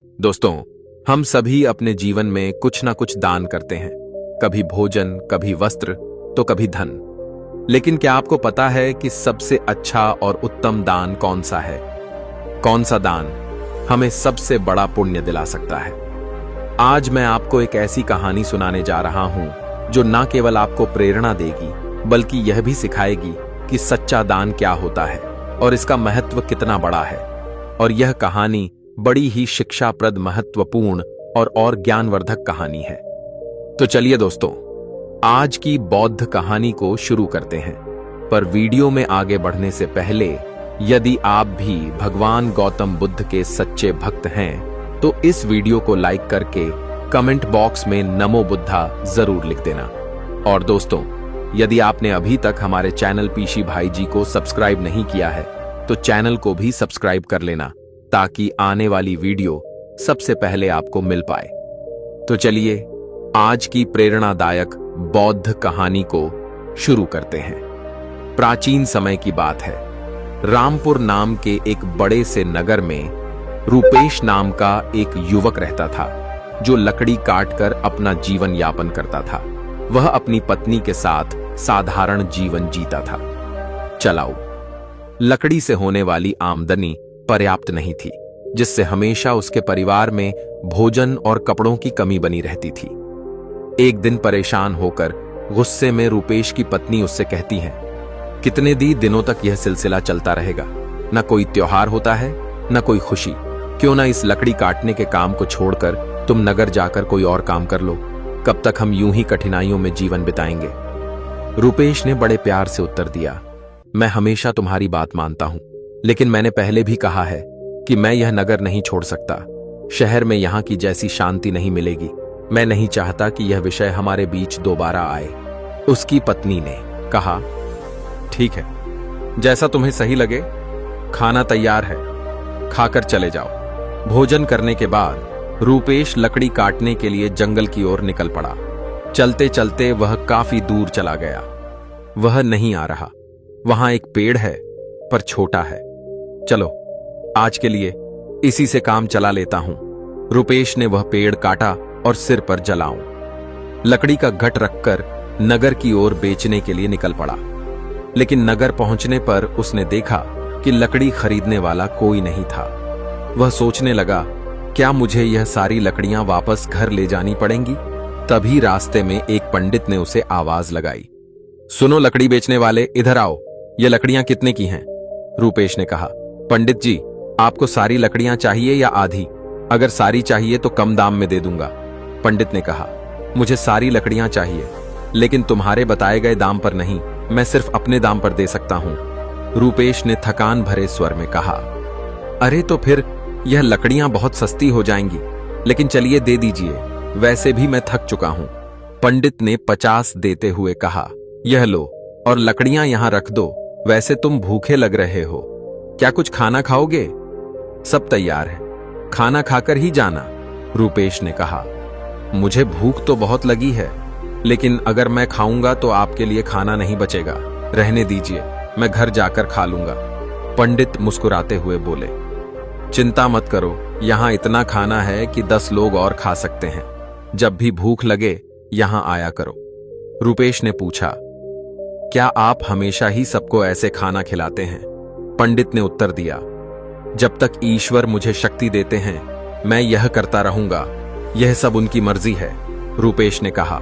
दोस्तों, हम सभी अपने जीवन में कुछ ना कुछ दान करते हैं। कभी भोजन, कभी वस्त्र, तो कभी धन। लेकिन क्या आपको पता है कि सबसे अच्छा और उत्तम दान कौन सा है? कौन सा दान हमें सबसे बड़ा पुण्य दिला सकता है? आज मैं आपको एक ऐसी कहानी सुनाने जा रहा हूं जो न केवल आपको प्रेरणा देगी, बल्कि यह भी सिखाएगी कि सच्चा दान क्या होता है और इसका महत्व कितना बड़ा है। और यह कहानी बड़ी ही शिक्षाप्रद, महत्वपूर्ण और ज्ञानवर्धक कहानी है। तो चलिए दोस्तों, आज की बौद्ध कहानी को शुरू करते हैं। पर वीडियो में आगे बढ़ने से पहले, यदि आप भी भगवान गौतम बुद्ध के सच्चे भक्त हैं, तो इस वीडियो को लाइक करके कमेंट बॉक्स में नमो बुद्धा जरूर लिख देना। और दोस्तों, यदि आपने अभी तक हमारे चैनल पीशी भाई जी को सब्सक्राइब नहीं किया है, तो चैनल को भी सब्सक्राइब कर लेना, ताकि आने वाली वीडियो सबसे पहले आपको मिल पाए। तो चलिए आज की प्रेरणादायक बौद्ध कहानी को शुरू करते हैं। प्राचीन समय की बात है। रामपुर नाम के एक बड़े से नगर में रूपेश नाम का एक युवक रहता था, जो लकड़ी काटकर अपना जीवन यापन करता था। वह अपनी पत्नी के साथ साधारण जीवन जीता था। चलाओ, लकड़ी से होने वाली आमदनी पर्याप्त नहीं थी, जिससे हमेशा उसके परिवार में भोजन और कपड़ों की कमी बनी रहती थी। एक दिन परेशान होकर गुस्से में रूपेश की पत्नी उससे कहती है, कितने दिनों तक यह सिलसिला चलता रहेगा? न कोई त्योहार होता है, न कोई खुशी। क्यों ना इस लकड़ी काटने के काम को छोड़कर तुम नगर जाकर कोई और काम कर लो। कब तक हम यूं ही कठिनाइयों में जीवन बिताएंगे? रूपेश ने बड़े प्यार से उत्तर दिया, मैं हमेशा तुम्हारी बात मानता हूं, लेकिन मैंने पहले भी कहा है कि मैं यह नगर नहीं छोड़ सकता। शहर में यहां की जैसी शांति नहीं मिलेगी। मैं नहीं चाहता कि यह विषय हमारे बीच दोबारा आए। उसकी पत्नी ने कहा, ठीक है, जैसा तुम्हें सही लगे। खाना तैयार है, खाकर चले जाओ। भोजन करने के बाद रूपेश लकड़ी काटने के लिए जंगल की ओर निकल पड़ा। चलते चलते वह काफी दूर चला गया। वह नहीं आ रहा। वहां एक पेड़ है, पर छोटा है। चलो, आज के लिए इसी से काम चला लेता हूं। रूपेश ने वह पेड़ काटा और सिर पर जलाऊं लकड़ी का घट रखकर नगर की ओर बेचने के लिए निकल पड़ा। लेकिन नगर पहुंचने पर उसने देखा कि लकड़ी खरीदने वाला कोई नहीं था। वह सोचने लगा, क्या मुझे यह सारी लकड़ियां वापस घर ले जानी पड़ेंगी? तभी रास्ते में एक पंडित ने उसे आवाज लगाई, सुनो लकड़ी बेचने वाले, इधर आओ। ये लकड़ियां कितने की हैं? रूपेश ने कहा, पंडित जी, आपको सारी लकड़ियां चाहिए या आधी? अगर सारी चाहिए तो कम दाम में दे दूंगा। पंडित ने कहा, मुझे सारी लकड़ियां चाहिए, लेकिन तुम्हारे बताए गए दाम पर नहीं। मैं सिर्फ अपने दाम पर दे सकता हूं। रूपेश ने थकान भरे स्वर में कहा, अरे तो फिर यह लकड़ियां बहुत सस्ती हो जाएंगी, लेकिन चलिए दे दीजिए, वैसे भी मैं थक चुका हूं। पंडित ने 50 देते हुए कहा, यह लो और लकड़ियां यहां रख दो। वैसे तुम भूखे लग रहे हो, क्या कुछ खाना खाओगे? सब तैयार है, खाना खाकर ही जाना। रूपेश ने कहा, मुझे भूख तो बहुत लगी है, लेकिन अगर मैं खाऊंगा तो आपके लिए खाना नहीं बचेगा। रहने दीजिए, मैं घर जाकर खा लूंगा। पंडित मुस्कुराते हुए बोले, चिंता मत करो, यहां इतना खाना है कि 10 लोग और खा सकते हैं। जब भी भूख लगे यहां आया करो। रूपेश ने पूछा, क्या आप हमेशा ही सबको ऐसे खाना खिलाते हैं? पंडित ने उत्तर दिया, जब तक ईश्वर मुझे शक्ति देते हैं, मैं यह करता रहूंगा। यह सब उनकी मर्जी है। रूपेश ने कहा,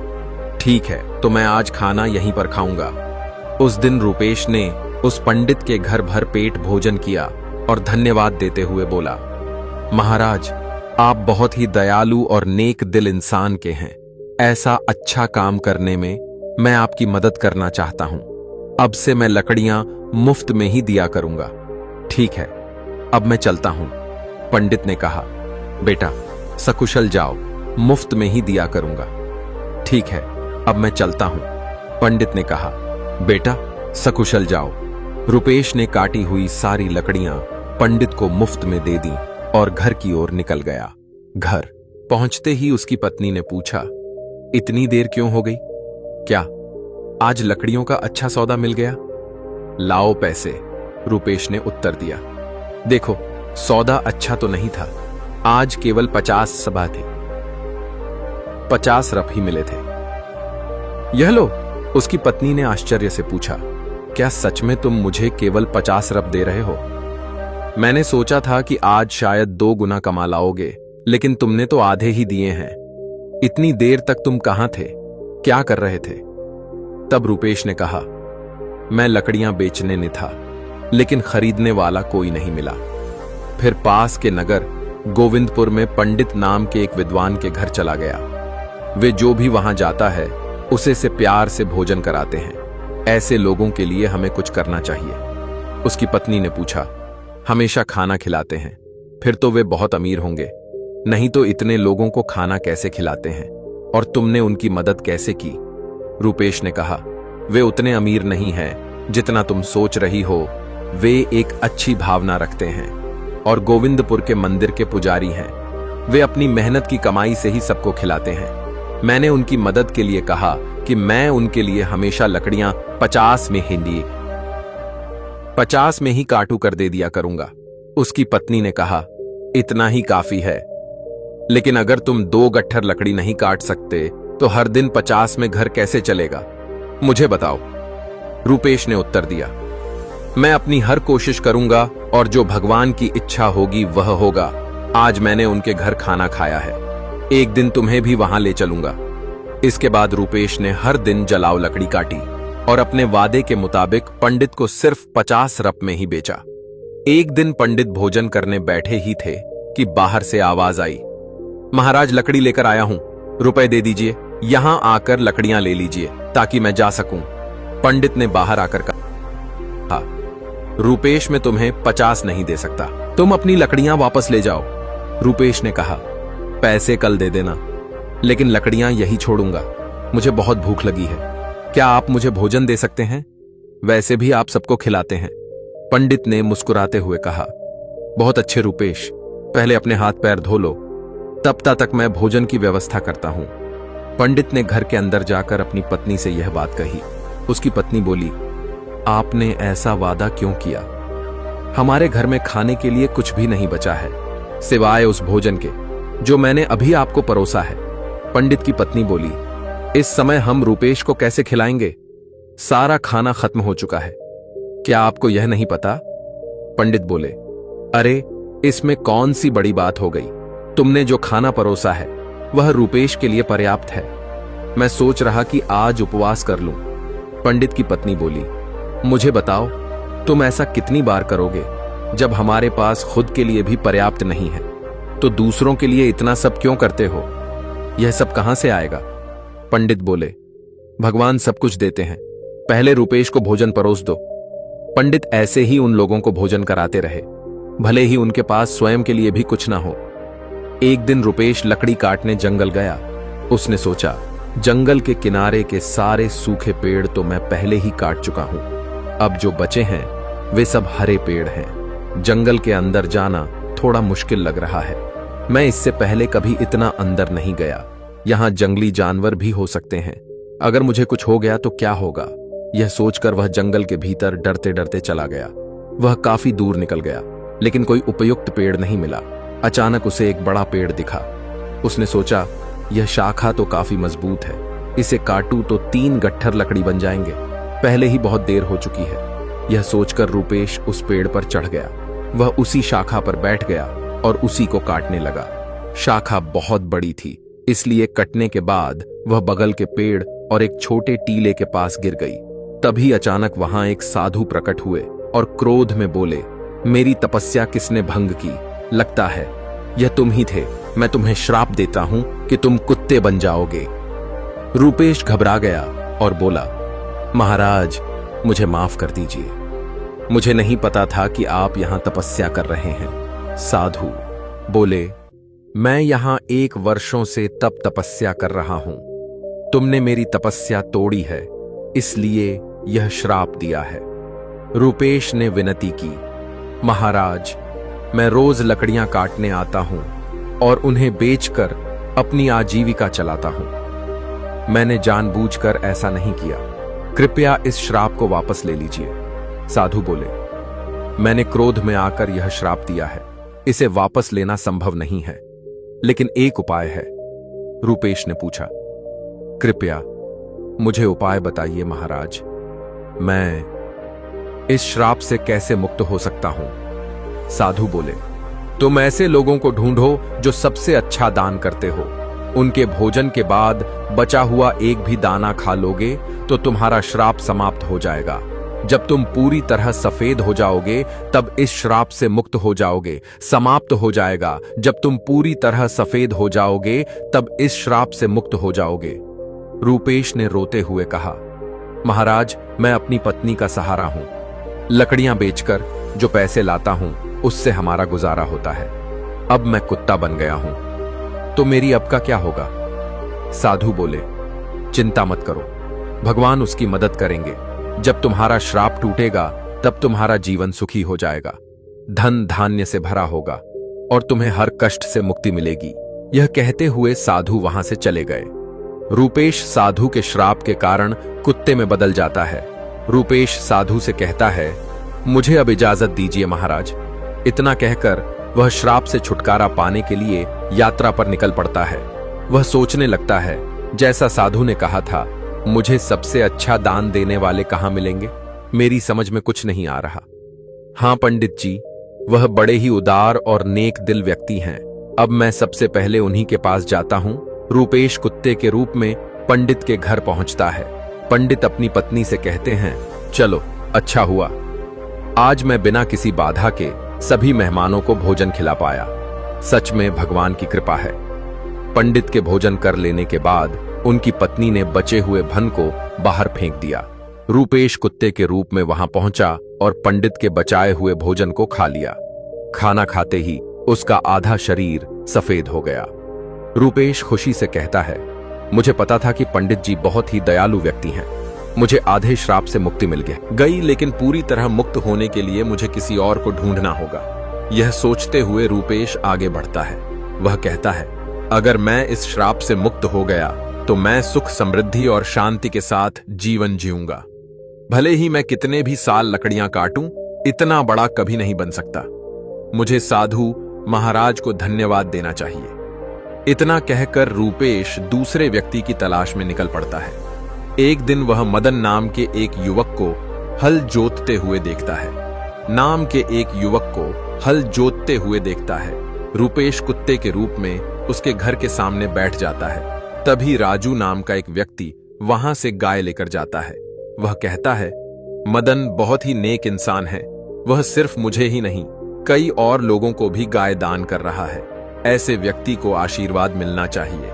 ठीक है, तो मैं आज खाना यहीं पर खाऊंगा। उस दिन रूपेश ने उस पंडित के घर भर पेट भोजन किया और धन्यवाद देते हुए बोला, महाराज, आप बहुत ही दयालु और नेक दिल इंसान के हैं। ऐसा अच्छा काम करने में मैं आपकी मदद करना चाहता हूं। अब से मैं लकड़ियां मुफ्त में ही दिया करूंगा। ठीक है, अब मैं चलता हूं। पंडित ने कहा, बेटा सकुशल जाओ, मुफ्त में ही दिया करूंगा। ठीक है, अब मैं चलता हूं। पंडित ने कहा, बेटा सकुशल जाओ। रूपेश ने काटी हुई सारी लकड़ियां पंडित को मुफ्त में दे दी और घर की ओर निकल गया। घर पहुंचते ही उसकी पत्नी ने पूछा, इतनी देर क्यों हो गई? क्या आज लकड़ियों का अच्छा सौदा मिल गया? लाओ पैसे, रूपेश ने उत्तर दिया। देखो, सौदा अच्छा तो नहीं था, आज केवल 50 सभा थी, 50 रप ही मिले थे। यह लो, उसकी पत्नी ने आश्चर्य से पूछा, क्या सच में तुम मुझे केवल 50 रप दे रहे हो? मैंने सोचा था कि आज शायद 2 गुना कमा लाओगे, लेकिन तुमने तो आधे ही दिए हैं। इतनी देर तक तुम कहां थे, क्या कर रहे थे? तब रूपेश ने कहा, मैं लकड़ियां बेचने ने था, लेकिन खरीदने वाला कोई नहीं मिला। फिर पास के नगर गोविंदपुर में पंडित नाम के एक विद्वान के घर चला गया। वे जो भी वहां जाता है उसे से प्यार से भोजन कराते हैं। ऐसे लोगों के लिए हमें कुछ करना चाहिए। उसकी पत्नी ने पूछा, हमेशा खाना खिलाते हैं, फिर तो वे बहुत अमीर होंगे, नहीं तो इतने लोगों को खाना कैसे खिलाते हैं? और तुमने उनकी मदद कैसे की? रूपेश ने कहा, वे उतने अमीर नहीं हैं जितना तुम सोच रही हो। वे एक अच्छी भावना रखते हैं और गोविंदपुर के मंदिर के पुजारी हैं। वे अपनी मेहनत की कमाई से ही सबको खिलाते हैं। मैंने उनकी मदद के लिए कहा कि मैं उनके लिए हमेशा लकड़ियां 50 में ही काटू कर दे दिया करूंगा। उसकी पत्नी ने कहा, इतना ही काफी है, लेकिन अगर तुम 2 गट्ठर लकड़ी नहीं काट सकते तो हर दिन 50 में घर कैसे चलेगा? मुझे बताओ। रूपेश ने उत्तर दिया, मैं अपनी हर कोशिश करूंगा और जो भगवान की इच्छा होगी वह होगा। आज मैंने उनके घर खाना खाया है, एक दिन तुम्हें भी वहां ले चलूंगा। इसके बाद रूपेश ने हर दिन जलाव लकड़ी काटी और अपने वादे के मुताबिक पंडित को सिर्फ 50 रप में ही बेचा। एक दिन पंडित भोजन करने बैठे ही थे कि बाहर से आवाज आई, महाराज लकड़ी लेकर आया हूं, रुपए दे दीजिए, यहां आकर लकड़ियां ले लीजिए ताकि मैं जा सकूं। पंडित ने बाहर आकर कहा, रूपेश मैं तुम्हें 50 नहीं दे सकता, तुम अपनी लकड़ियां वापस ले जाओ। रूपेश ने कहा, पैसे कल दे देना, लेकिन लकड़ियां यही छोड़ूंगा, मुझे बहुत भूख लगी है। क्या आप मुझे भोजन दे सकते हैं? वैसे भी आप सबको खिलाते हैं। पंडित ने मुस्कुराते हुए कहा, बहुत अच्छे रूपेश, पहले अपने हाथ पैर धो लो, तब तक मैं भोजन की व्यवस्था करता हूं। पंडित ने घर के अंदर जाकर अपनी पत्नी से यह बात कही। उसकी पत्नी बोली, आपने ऐसा वादा क्यों किया? हमारे घर में खाने के लिए कुछ भी नहीं बचा है, सिवाय उस भोजन के जो मैंने अभी आपको परोसा है। पंडित की पत्नी बोली, इस समय हम रूपेश को कैसे खिलाएंगे? सारा खाना खत्म हो चुका है। क्या आपको यह नहीं पता? पंडित बोले, अरे इसमें कौन सी बड़ी बात हो गई? तुमने जो खाना परोसा है वह रूपेश के लिए पर्याप्त है। मैं सोच रहा कि आज उपवास कर लूं। पंडित की पत्नी बोली, मुझे बताओ, तुम ऐसा कितनी बार करोगे? जब हमारे पास खुद के लिए भी पर्याप्त नहीं है तो दूसरों के लिए इतना सब क्यों करते हो? यह सब कहां से आएगा? पंडित बोले, भगवान सब कुछ देते हैं, पहले रूपेश को भोजन परोस दो। पंडित ऐसे ही उन लोगों को भोजन कराते रहे, भले ही उनके पास स्वयं के लिए भी कुछ ना हो। एक दिन रूपेश लकड़ी काटने जंगल गया। उसने सोचा, जंगल के किनारे के सारे सूखे पेड़ तो मैं पहले ही काट चुका हूं, अब जो बचे हैं वे सब हरे पेड़ हैं। जंगल के अंदर जाना थोड़ा मुश्किल लग रहा है, मैं इससे पहले कभी इतना अंदर नहीं गया। यहां जंगली जानवर भी हो सकते हैं, अगर मुझे कुछ हो गया तो क्या होगा? यह सोचकर वह जंगल के भीतर डरते डरते चला गया। वह काफी दूर निकल गया, लेकिन कोई उपयुक्त पेड़ नहीं मिला। अचानक उसे एक बड़ा पेड़ दिखा। उसने सोचा, यह शाखा तो काफी मजबूत है, इसे काटूं तो 3 गट्ठर लकड़ी बन जाएंगे। पहले ही बहुत देर हो चुकी है। यह सोचकर रूपेश उस पेड़ पर चढ़ गया। वह उसी शाखा पर बैठ गया और उसी को काटने लगा। शाखा बहुत बड़ी थी, इसलिए कटने के बाद वह बगल के पेड़ और एक छोटे टीले के पास गिर गई। तभी अचानक वहां एक साधु प्रकट हुए और क्रोध में बोले, मेरी तपस्या किसने भंग की? लगता है यह तुम ही थे। मैं तुम्हें श्राप देता हूं कि तुम कुत्ते बन जाओगे। रूपेश घबरा गया और बोला, महाराज मुझे माफ कर दीजिए, मुझे नहीं पता था कि आप यहां तपस्या कर रहे हैं। साधु बोले, मैं यहां 1 वर्षों से तप तपस्या कर रहा हूं। तुमने मेरी तपस्या तोड़ी है, इसलिए यह श्राप दिया है। रूपेश ने विनती की, महाराज मैं रोज लकड़ियां काटने आता हूं और उन्हें बेचकर अपनी आजीविका चलाता हूं। मैंने जानबूझकर ऐसा नहीं किया, कृपया इस श्राप को वापस ले लीजिए। साधु बोले, मैंने क्रोध में आकर यह श्राप दिया है, इसे वापस लेना संभव नहीं है, लेकिन एक उपाय है। रूपेश ने पूछा। कृपया मुझे उपाय बताइए महाराज। मैं इस श्राप से कैसे मुक्त हो सकता हूं? साधु बोले। तुम ऐसे लोगों को ढूंढो जो सबसे अच्छा दान करते हो। उनके भोजन के बाद बचा हुआ एक भी दाना खा लोगे तो तुम्हारा श्राप समाप्त हो जाएगा। जब तुम पूरी तरह सफेद हो जाओगे तब इस श्राप से मुक्त हो जाओगे। समाप्त हो जाएगा। जब तुम पूरी तरह सफेद हो जाओगे तब इस श्राप से मुक्त हो जाओगे। रूपेश ने रोते हुए कहा, महाराज, मैं अपनी पत्नी का सहारा हूं। लकड़ियां बेचकर जो पैसे लाता हूं उससे हमारा गुजारा होता है। अब मैं कुत्ता बन गया हूं, तो मेरी अब का क्या होगा? साधु बोले, चिंता मत करो, भगवान उसकी मदद करेंगे। जब तुम्हारा श्राप टूटेगा तब तुम्हारा जीवन सुखी हो जाएगा। धन धान्य से भरा होगा और तुम्हें हर कष्ट से मुक्ति मिलेगी। यह कहते हुए साधु वहां से चले गए। रूपेश साधु के श्राप के कारण कुत्ते में बदल जाता है। रूपेश साधु से कहता है, मुझे अब इजाजत दीजिए महाराज। इतना कहकर वह श्राप से छुटकारा पाने के लिए यात्रा पर निकल पड़ता है। वह सोचने लगता है, जैसा साधु ने कहा था, मुझे सबसे अच्छा दान देने वाले कहां मिलेंगे? मेरी समझ में कुछ नहीं आ रहा। हां पंडित जी, वह बड़े ही उदार और नेक दिल व्यक्ति हैं। अब मैं सबसे पहले उन्हीं के पास जाता हूं। रूपेश कुत्ते के रूप में पंडित के घर पहुंचता है। पंडित अपनी पत्नी से कहते हैं, चलो अच्छा हुआ, आज मैं बिना किसी बाधा के सभी मेहमानों को भोजन खिला पाया। सच में भगवान की कृपा है। पंडित के भोजन कर लेने के बाद उनकी पत्नी ने बचे हुए धन को बाहर फेंक दिया। रूपेश कुत्ते के रूप में वहां पहुंचा और पंडित के बचाए हुए भोजन को खा लिया। खाना खाते ही उसका आधा शरीर सफेद हो गया। रूपेश खुशी से कहता है, मुझे पता था कि पंडित जी बहुत ही दयालु व्यक्ति हैं। मुझे आधे श्राप से मुक्ति मिल गई, लेकिन पूरी तरह मुक्त होने के लिए मुझे किसी और को ढूंढना होगा। यह सोचते हुए रूपेश आगे बढ़ता है। वह कहता है, अगर मैं इस श्राप से मुक्त हो गया तो मैं सुख समृद्धि और शांति के साथ जीवन जीऊंगा। भले ही मैं कितने भी साल लकड़ियां काटूं, इतना बड़ा कभी नहीं बन सकता। मुझे साधु महाराज को धन्यवाद देना चाहिए। इतना कहकर रूपेश दूसरे व्यक्ति की तलाश में निकल पड़ता है। एक दिन वह मदन नाम के एक युवक को हल जोतते हुए देखता है। रूपेश कुत्ते के रूप में उसके घर के सामने बैठ जाता है। तभी राजू नाम का एक व्यक्ति वहां से गाय लेकर जाता है। वह कहता है, मदन बहुत ही नेक इंसान है। वह सिर्फ मुझे ही नहीं, कई और लोगों को भी गाय दान कर रहा है। ऐसे व्यक्ति को आशीर्वाद मिलना चाहिए।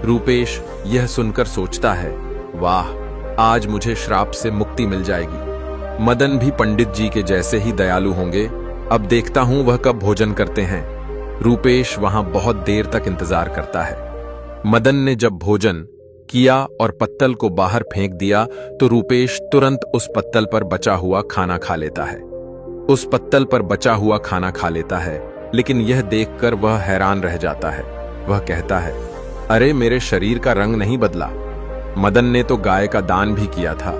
रूपेश यह सुनकर सोचता है, वाह, आज मुझे श्राप से मुक्ति मिल जाएगी। मदन भी पंडित जी के जैसे ही दयालु होंगे। अब देखता हूं वह कब भोजन करते हैं। रूपेश वहां बहुत देर तक इंतजार करता है। मदन ने जब भोजन किया और पत्तल को बाहर फेंक दिया तो रूपेश तुरंत उस पत्तल पर बचा हुआ खाना खा लेता है। लेकिन यह देखकर वह हैरान रह जाता है। वह कहता है, अरे मेरे शरीर का रंग नहीं बदला। मदन ने तो गाय का दान भी किया था,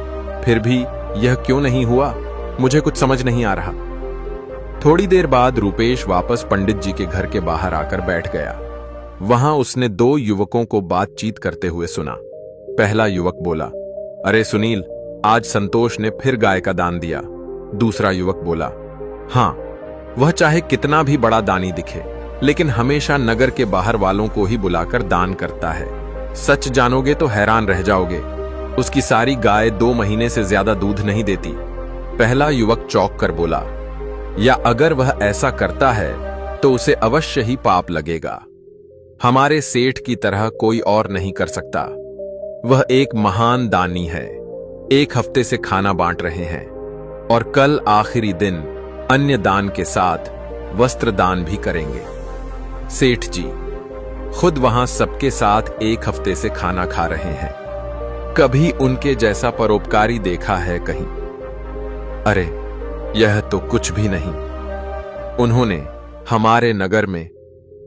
फिर भी यह क्यों नहीं हुआ? मुझे कुछ समझ नहीं आ रहा। थोड़ी देर बाद रूपेश वापस पंडित जी के घर के बाहर आकर बैठ गया। वहां उसने दो युवकों को बातचीत करते हुए सुना। पहला युवक बोला, अरे सुनील, आज संतोष ने फिर गाय का दान दिया। दूसरा युवक बोला, हां, वह चाहे कितना भी बड़ा दानी दिखे, लेकिन हमेशा नगर के बाहर वालों को ही बुलाकर दान करता है। सच जानोगे तो हैरान रह जाओगे। उसकी सारी गाय 2 महीने से ज्यादा दूध नहीं देती। पहला युवक चौंक कर बोला, या अगर वह ऐसा करता है तो उसे अवश्य ही पाप लगेगा। हमारे सेठ की तरह कोई और नहीं कर सकता। वह एक महान दानी है। 1 हफ्ते से खाना बांट रहे हैं और कल आखिरी दिन अन्य दान के साथ वस्त्र दान भी करेंगे। सेठ जी खुद वहां सबके साथ 1 हफ्ते से खाना खा रहे हैं। कभी उनके जैसा परोपकारी देखा है कहीं? अरे यह तो कुछ भी नहीं। उन्होंने हमारे नगर में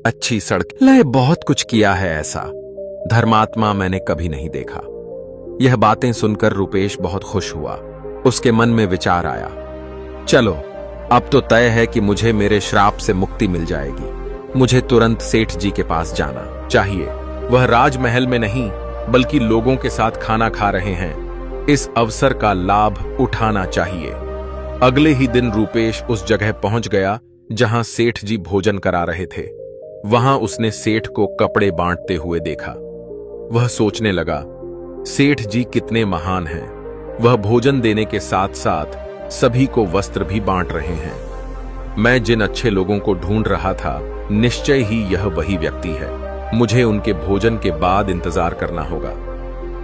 अच्छी सड़क लाए बहुत कुछ किया है। ऐसा धर्मात्मा मैंने कभी नहीं देखा। यह बातें सुनकर रूपेश बहुत खुश हुआ। उसके मन में विचार आया, चलो अब तो तय है कि मुझे मेरे श्राप से मुक्ति मिल जाएगी। मुझे तुरंत सेठ जी के पास जाना चाहिए। वह राजमहल में नहीं बल्कि लोगों के साथ खाना खा रहे हैं। इस अवसर का लाभ उठाना चाहिए। अगले ही दिन रूपेश उस जगह पहुंच गया जहां सेठ जी भोजन करा रहे थे। वहां उसने सेठ को कपड़े बांटते हुए देखा। वह सोचने लगा, सेठ जी कितने महान हैं। वह भोजन देने के साथ साथ सभी को वस्त्र भी बांट रहे हैं। मैं जिन अच्छे लोगों को ढूंढ रहा था, निश्चय ही यह वही व्यक्ति है। मुझे उनके भोजन के बाद इंतजार करना होगा।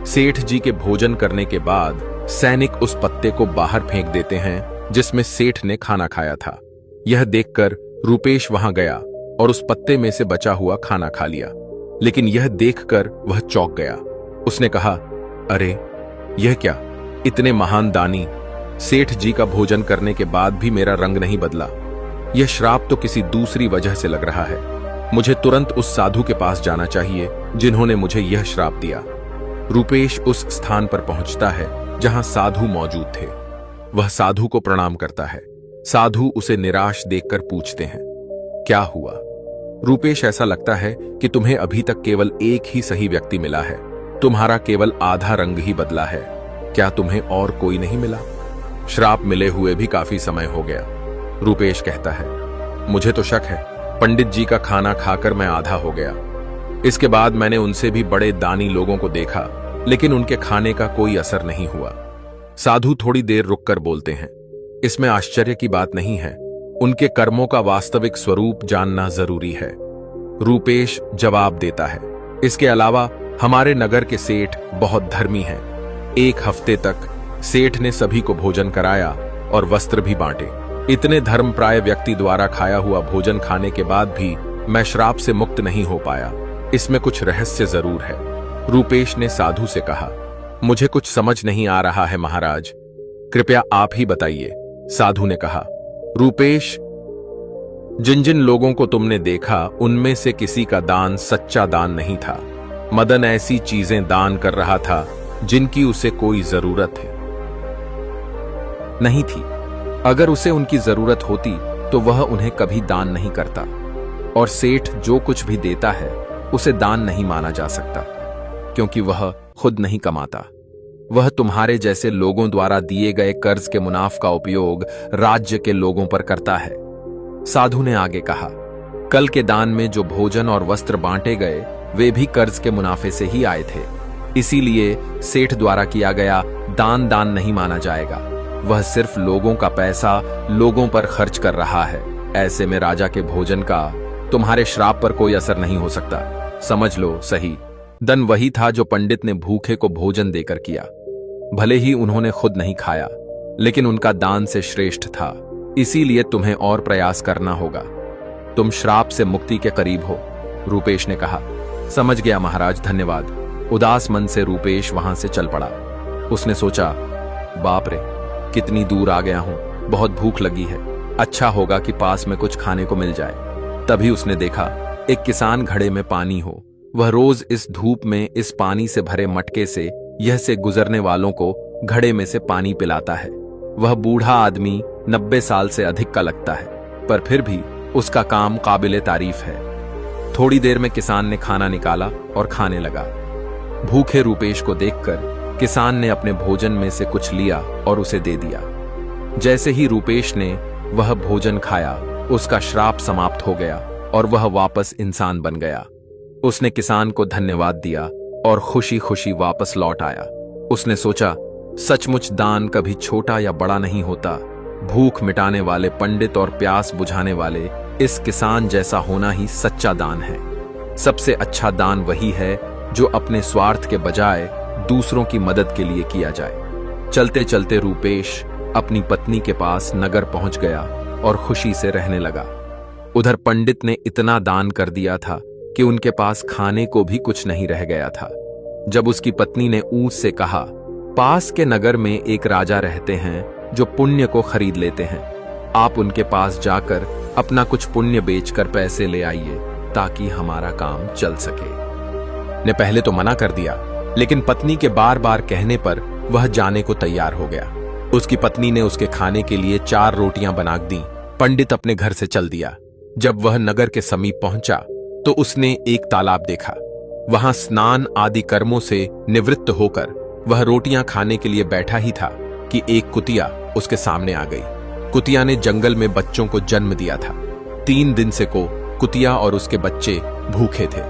सेठ जी के भोजन करने के बाद सैनिक उस पत्ते को बाहर फेंक देते हैं जिसमें सेठ ने खाना खाया था। यह देखकर रूपेश वहां गया और उस पत्ते में से बचा हुआ खाना खा लिया, लेकिन यह देखकर वह चौंक गया। उसने कहा, अरे यह क्या, इतने महान दानी, सेठ जी का भोजन करने के बाद भी मेरा रंग नहीं बदला। यह श्राप तो किसी दूसरी वजह से लग रहा है। मुझे तुरंत उस साधु के पास जाना चाहिए जिन्होंने मुझे यह श्राप दिया। रूपेश उस स्थान पर पहुंचता है जहां साधु मौजूद थे। वह साधु को प्रणाम करता है। साधु उसे निराश देखकर पूछते हैं, क्या हुआ? रूपेश, ऐसा लगता है कि तुम्हें अभी तक केवल एक ही सही व्यक्ति मिला है। तुम्हारा केवल आधा रंग ही बदला है। क्या तुम्हें और कोई नहीं मिला? श्राप मिले हुए भी काफी समय हो गया। रूपेश कहता है, मुझे तो शक है। पंडित जी का खाना खाकर मैं आधा हो गया। इसके बाद मैंने उनसे भी बड़े दानी लोगों को देखा, लेकिन उनके खाने का कोई असर नहीं हुआ। साधु थोड़ी देर रुककर बोलते हैं, इसमें आश्चर्य की बात नहीं है। उनके कर्मों का वास्तविक स्वरूप जानना जरूरी है। रूपेश जवाब देता है, इसके अलावा हमारे नगर के सेठ बहुत धर्मी हैं। एक हफ्ते तक सेठ ने सभी को भोजन कराया और वस्त्र भी बांटे। इतने धर्मप्राय व्यक्ति द्वारा खाया हुआ भोजन खाने के बाद भी मैं श्राप से मुक्त नहीं हो पाया। इसमें कुछ रहस्य जरूर है। रूपेश ने साधु से कहा, मुझे कुछ समझ नहीं आ रहा है महाराज, कृपया आप ही बताइए। साधु ने कहा, रूपेश, जिन जिन लोगों को तुमने देखा उनमें से किसी का दान सच्चा दान नहीं था। मदन ऐसी चीजें दान कर रहा था जिनकी उसे कोई जरूरत नहीं थी। अगर उसे उनकी जरूरत होती तो वह उन्हें कभी दान नहीं करता। और सेठ जो कुछ भी देता है उसे दान नहीं माना जा सकता, क्योंकि वह खुद नहीं कमाता। वह तुम्हारे जैसे लोगों द्वारा दिए गए कर्ज के मुनाफे का उपयोग राज्य के लोगों पर करता है। साधु ने आगे कहा, कल के दान में जो भोजन और वस्त्र बांटे गए वे भी कर्ज के मुनाफे से ही आए थे। इसीलिए सेठ द्वारा किया गया दान दान नहीं माना जाएगा। वह सिर्फ लोगों का पैसा लोगों पर खर्च कर रहा है। ऐसे में राजा के भोजन का तुम्हारे श्राप पर कोई असर नहीं हो सकता। समझ लो सही, दान वही था जो पंडित ने भूखे को भोजन देकर किया। भले ही उन्होंने खुद नहीं खाया, लेकिन उनका दान से श्रेष्ठ था। इसीलिए तुम्हें और प्रयास करना होगा। तुम श्राप से मुक्ति के करीब हो। रूपेश ने कहा, समझ गया महाराज, धन्यवाद। उदास मन से रूपेश वहां से चल पड़ा। उसने सोचा, बाप रे, कितनी दूर आ गया हूं, बहुत भूख लगी है। अच्छा होगा कि पास में कुछ खाने को मिल जाए। तभी उसने देखा एक किसान घड़े में पानी हो। वह रोज इस धूप में इस पानी से भरे मटके से यह से गुजरने वालों को घड़े में से पानी पिलाता है। वह बूढ़ा आदमी 90 साल से अधिक का लगता है, पर फिर भी उसका काम काबिले तारीफ है। थोड़ी देर में किसान ने खाना निकाला और खाने लगा। भूखे रूपेश को देखकर किसान ने अपने भोजन में से कुछ लिया और उसे दे दिया। जैसे ही रूपेश ने वह भोजन खाया, उसका श्राप समाप्त हो गया और वह वापस इंसान बन गया। उसने किसान को धन्यवाद दिया और खुशी खुशी वापस लौट आया। उसने सोचा, सचमुच दान कभी छोटा या बड़ा नहीं होता। भूख मिटाने वाले पंडित और प्यास बुझाने वाले इस किसान जैसा होना ही सच्चा दान है। सबसे अच्छा दान वही है जो अपने स्वार्थ के बजाय दूसरों की मदद के लिए किया जाए। चलते चलते रूपेश अपनी पत्नी के पास नगर पहुंच गया और खुशी से रहने लगा। उधर पंडित ने इतना दान कर दिया था कि उनके पास खाने को भी कुछ नहीं रह गया था। जब उसकी पत्नी ने ऊंट से कहा, पास के नगर में एक राजा रहते हैं जो पुण्य को खरीद लेते हैं। आप उनके पास जाकर अपना कुछ पुण्य बेचकर पैसे ले आइए ताकि हमारा काम चल सके। ने पहले तो मना कर दिया, लेकिन पत्नी के बार बार कहने पर वह जाने को तैयार हो गया। उसकी पत्नी ने उसके खाने के लिए 4 रोटियां बना दी पंडित अपने घर से चल दिया। जब वह नगर के समीप पहुंचा तो उसने एक तालाब देखा। वहां स्नान आदि कर्मों से निवृत्त होकर वह रोटियां खाने के लिए बैठा ही था कि एक कुतिया उसके सामने आ गई। कुतिया ने जंगल में बच्चों को जन्म दिया था। 3 दिन से को कुतिया और उसके बच्चे भूखे थे।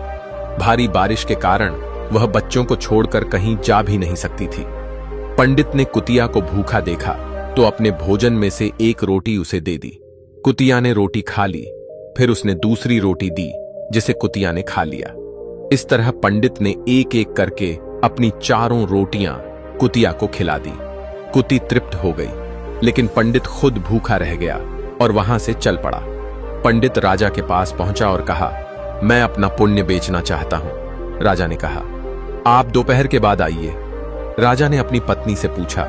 भारी बारिश के कारण वह बच्चों को छोड़कर कहीं जा भी नहीं सकती थी। पंडित ने कुतिया को भूखा देखा तो अपने भोजन में से एक रोटी उसे दे दी। कुतिया ने रोटी खा ली, फिर उसने दूसरी रोटी दी जिसे कुतिया ने खा लिया। इस तरह पंडित ने एक एक करके अपनी 4 रोटियां कुतिया को खिला दी। कुती तृप्त हो गई, लेकिन पंडित खुद भूखा रह गया और वहां से चल पड़ा। पंडित राजा के पास पहुंचा और कहा, मैं अपना पुण्य बेचना चाहता हूं। राजा ने कहा, आप दोपहर के बाद आइए। राजा ने अपनी पत्नी से पूछा,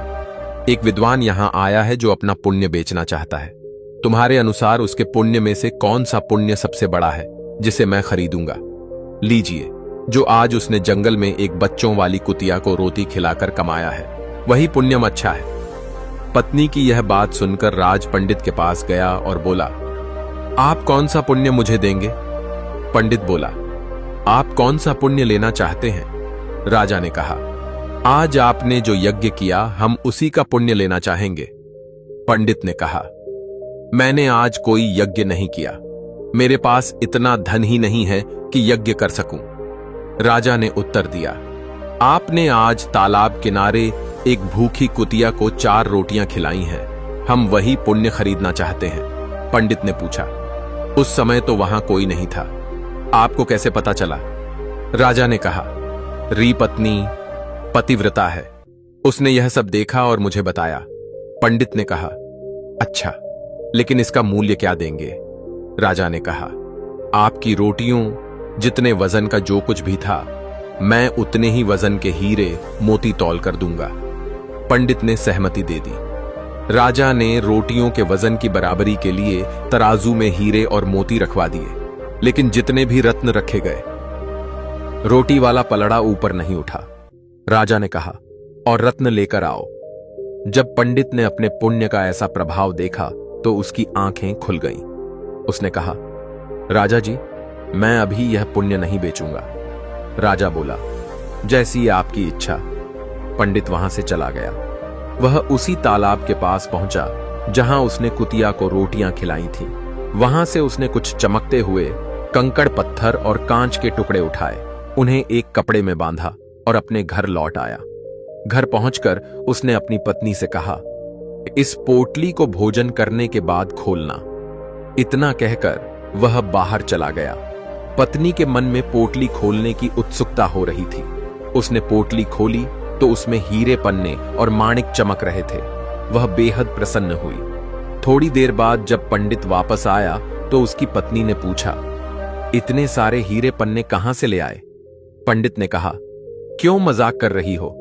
एक विद्वान यहां आया है जो अपना पुण्य बेचना चाहता है। तुम्हारे अनुसार उसके पुण्य में से कौन सा पुण्य सबसे बड़ा है जिसे मैं खरीदूंगा? लीजिए, जो आज उसने जंगल में एक बच्चों वाली कुतिया को रोटी खिलाकर कमाया है, वही पुण्यम अच्छा है। पत्नी की यह बात सुनकर राज पंडित के पास गया और बोला, आप कौन सा पुण्य मुझे देंगे? पंडित बोला, आप कौन सा पुण्य लेना चाहते हैं? राजा ने कहा, आज आपने जो यज्ञ किया हम उसी का पुण्य लेना चाहेंगे। पंडित ने कहा, मैंने आज कोई यज्ञ नहीं किया। मेरे पास इतना धन ही नहीं है कि यज्ञ कर सकूं। राजा ने उत्तर दिया, आपने आज तालाब किनारे एक भूखी कुतिया को 4 रोटियां खिलाई हैं। हम वही पुण्य खरीदना चाहते हैं। पंडित ने पूछा, उस समय तो वहां कोई नहीं था, आपको कैसे पता चला? राजा ने कहा, री पत्नी पतिव्रता है, उसने यह सब देखा और मुझे बताया। पंडित ने कहा, अच्छा, लेकिन इसका मूल्य क्या देंगे? राजा ने कहा, आपकी रोटियों जितने वजन का जो कुछ भी था, मैं उतने ही वजन के हीरे मोती तौल कर दूंगा। पंडित ने सहमति दे दी। राजा ने रोटियों के वजन की बराबरी के लिए तराजू में हीरे और मोती रखवा दिए, लेकिन जितने भी रत्न रखे गए, रोटी वाला पलड़ा ऊपर नहीं उठा। राजा ने कहा, और रत्न लेकर आओ। जब पंडित ने अपने पुण्य का ऐसा प्रभाव देखा तो उसकी आंखें खुल गईं। उसने कहा, राजा जी, मैं अभी यह पुण्य नहीं बेचूंगा। राजा बोला, जैसी आपकी इच्छा। पंडित वहां से चला गया। वह उसी तालाब के पास पहुंचा जहां उसने कुतिया को रोटियां खिलाई थीं। वहां से उसने कुछ चमकते हुए कंकड़ पत्थर और कांच के टुकड़े उठाए, उन्हें एक कपड़े में बांधा और अपने घर लौट आया। घर पहुंचकर उसने अपनी पत्नी से कहा, इस पोटली को भोजन करने के बाद खोलना। इतना कहकर वह बाहर चला गया। पत्नी के मन में पोटली खोलने की उत्सुकता हो रही थी। उसने पोटली खोली तो उसमें हीरे पन्ने और माणिक चमक रहे थे। वह बेहद प्रसन्न हुई। थोड़ी देर बाद जब पंडित वापस आया तो उसकी पत्नी ने पूछा, इतने सारे हीरे पन्ने कहां से ले आए? पंडित ने कहा, क्यों मजाक कर रही हो?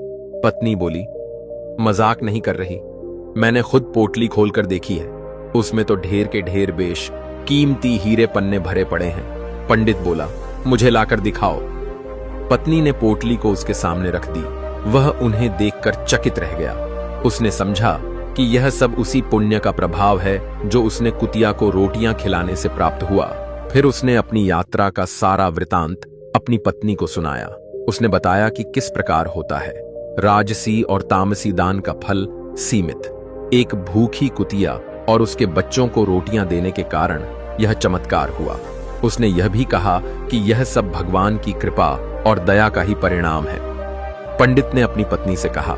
पत्नी बोली, मजाक नहीं कर रही, मैंने खुद पोटली खोलकर देखी है। उसमें तो ढेर के ढेर बेश कीमती हीरे पन्ने भरे पड़े हैं। पंडित बोला, मुझे लाकर दिखाओ। पत्नी ने पोटली को उसके सामने रख दी। वह उन्हें देखकर चकित रह गया। उसने समझा कि यह सब उसी पुण्य का प्रभाव है जो उसने कुतिया को रोटियां खिलाने से प्राप्त हुआ। फिर उसने अपनी यात्रा का सारा वृतांत अपनी पत्नी को सुनाया। उसने बताया कि किस प्रकार होता है। राजसी और तामसी दान का फल सीमित। एक भूखी कुतिया और उसके बच्चों को रोटियां देने के कारण यह चमत्कार हुआ। उसने यह भी कहा कि यह सब भगवान की कृपा और दया का ही परिणाम है। पंडित ने अपनी पत्नी से कहा,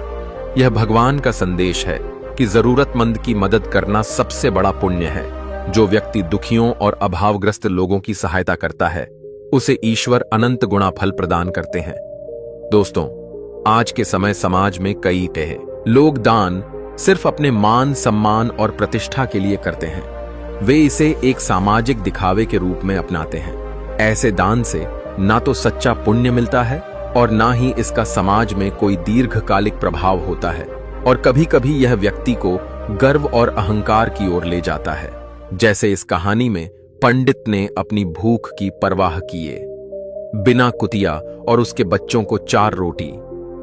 यह भगवान का संदेश है कि जरूरतमंद की मदद करना सबसे बड़ा पुण्य है। जो व्यक्ति दुखियों और अभावग्रस्त लोगों की सहायता करता है, उसे ईश्वर अनंत गुणा फल प्रदान करते हैं। दोस्तों, आज के समय समाज में कई लोग दान सिर्फ अपने मान सम्मान और प्रतिष्ठा के लिए करते हैं। वे इसे एक सामाजिक दिखावे के रूप में अपनाते हैं। ऐसे दान से ना तो सच्चा पुण्य मिलता है और ना ही इसका समाज में कोई दीर्घकालिक प्रभाव होता है, और कभी कभी यह व्यक्ति को गर्व और अहंकार की ओर ले जाता है। जैसे इस कहानी में पंडित ने अपनी भूख की परवाह किए बिना कुतिया और उसके बच्चों को 4 रोटी।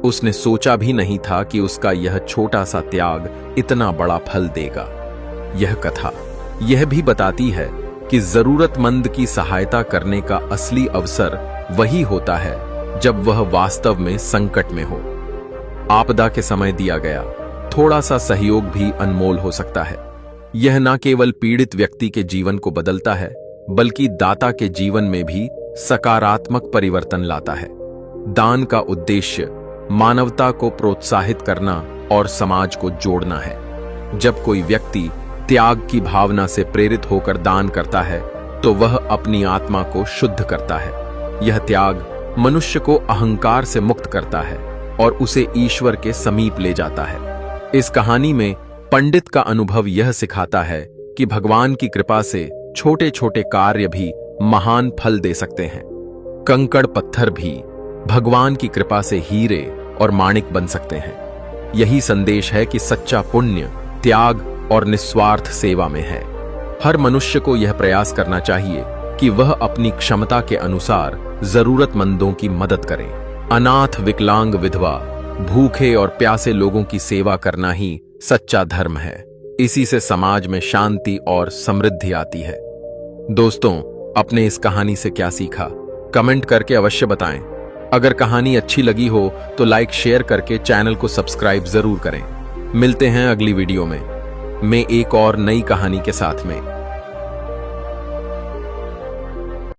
उसने सोचा भी नहीं था कि उसका यह छोटा सा त्याग इतना बड़ा फल देगा। यह कथा यह भी बताती है कि जरूरतमंद की सहायता करने का असली अवसर वही होता है जब वह वास्तव में संकट में हो। आपदा के समय दिया गया थोड़ा सा सहयोग भी अनमोल हो सकता है। यह न केवल पीड़ित व्यक्ति के जीवन को बदलता है, बल्कि दाता के जीवन में भी सकारात्मक परिवर्तन लाता है। दान का उद्देश्य मानवता को प्रोत्साहित करना और समाज को जोड़ना है। जब कोई व्यक्ति त्याग की भावना से प्रेरित होकर दान करता है तो वह अपनी आत्मा को शुद्ध करता है। यह त्याग मनुष्य को अहंकार से मुक्त करता है और उसे ईश्वर के समीप ले जाता है। इस कहानी में पंडित का अनुभव यह सिखाता है कि भगवान की कृपा से छोटे छोटे कार्य भी महान फल दे सकते हैं। कंकड़ पत्थर भी भगवान की कृपा से हीरे और माणिक बन सकते हैं। यही संदेश है कि सच्चा पुण्य त्याग और निस्वार्थ सेवा में है। हर मनुष्य को यह प्रयास करना चाहिए कि वह अपनी क्षमता के अनुसार जरूरतमंदों की मदद करे। अनाथ, विकलांग, विधवा, भूखे और प्यासे लोगों की सेवा करना ही सच्चा धर्म है। इसी से समाज में शांति और समृद्धि आती है। दोस्तों, अपने इस कहानी से क्या सीखा, कमेंट करके अवश्य बताएं। अगर कहानी अच्छी लगी हो तो लाइक शेयर करके चैनल को सब्सक्राइब जरूर करें। मिलते हैं अगली वीडियो में एक और नई कहानी के साथ में।